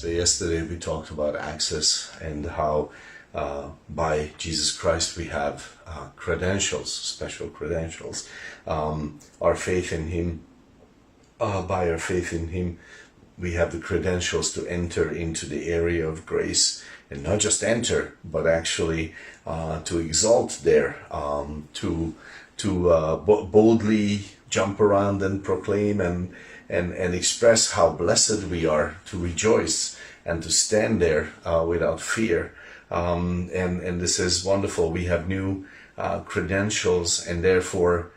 So yesterday we talked about access and how by Jesus Christ we have credentials, special credentials. Our faith in Him, by our faith in Him, we have the credentials to enter into the area of grace, and not just enter, but actually to exalt there, to boldly jump around and proclaim and express how blessed we are, to rejoice and to stand there without fear. And this is wonderful. We have new credentials, and therefore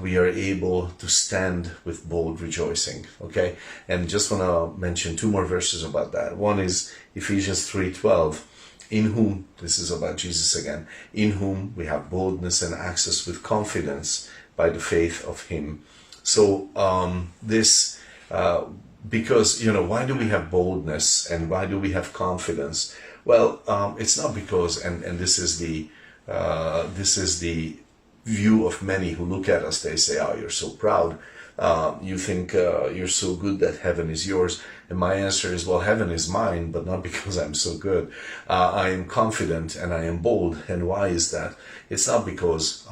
we are able to stand with bold rejoicing. Okay, and just want to mention two more verses about that. One is Ephesians 3:12, in whom, this is about Jesus again, in whom we have boldness and access with confidence by the faith of Him. So because, why do we have boldness and why do we have confidence? Well, it's not because, and this is the view of many who look at us. They say, "Oh, you're so proud. You think you're so good that heaven is yours." And my answer is, well, heaven is mine, but not because I'm so good. I am confident and I am bold. And why is that? It's not because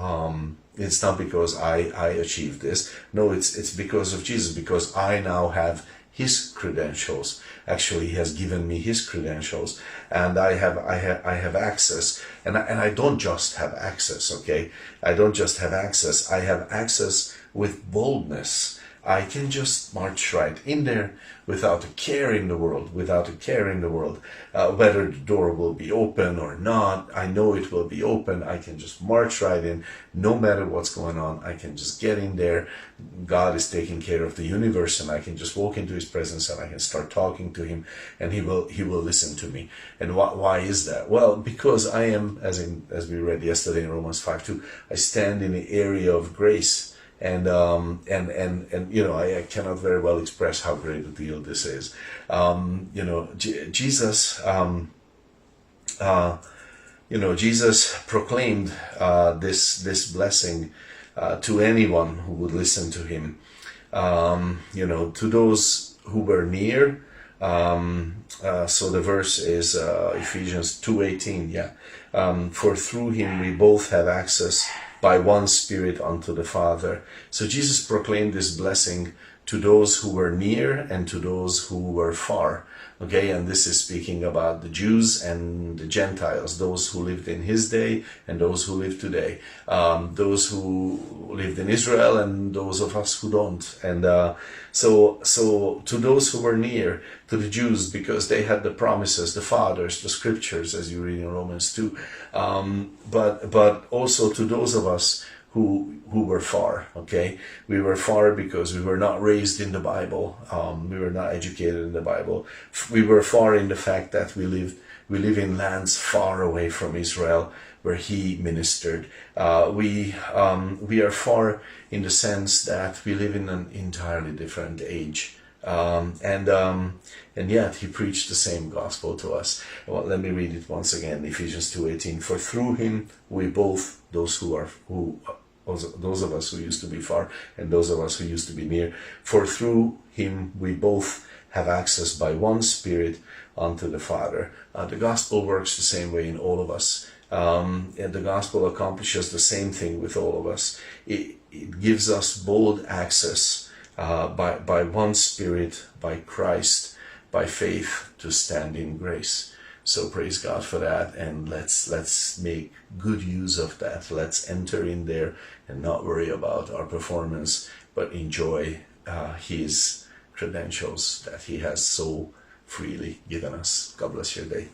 I achieved this. No, it's because of Jesus, because I now have His credentials. Actually, He has given me His credentials, and I have access. And I don't just have access, okay? I don't just have access. I have access with boldness. I can just march right in there without a care in the world, whether the door will be open or not. I know it will be open. I can just march right in, no matter what's going on. I can just get in there. God is taking care of the universe, and I can just walk into His presence and I can start talking to Him, and He will listen to me. And why is that? Well, because I am, as we read yesterday in Romans 5:2, I stand in the area of grace. And I cannot very well express how great a deal this is. Jesus proclaimed this blessing to anyone who would listen to Him. To those who were near. So the verse is Ephesians 2:18. Yeah, for through Him we both have access by one Spirit unto the Father. So Jesus proclaimed this blessing to those who were near and to those who were far. Okay, and this is speaking about the Jews and the Gentiles, those who lived in His day and those who live today, those who lived in Israel and those of us who don't. And so to those who were near, to the Jews, because they had the promises, the fathers, the scriptures, as you read in Romans 2, but also to those of us who were far. Okay, we were far because we were not raised in the Bible. We were not educated in the Bible. We were far in the fact that we live in lands far away from Israel, where He ministered. We are far in the sense that we live in an entirely different age. And yet He preached the same gospel to us. Well, let me read it once again. Ephesians 2:18. For through Him we both, those of us who used to be far and those of us who used to be near, for through Him we both have access by one Spirit unto the Father. The gospel works the same way in all of us. And the gospel accomplishes the same thing with all of us. It gives us bold access by one Spirit, by Christ, by faith, to stand in grace. So praise God for that, and let's make good use of that. Let's enter in there and not worry about our performance, but enjoy His credentials that He has so freely given us. God bless your day.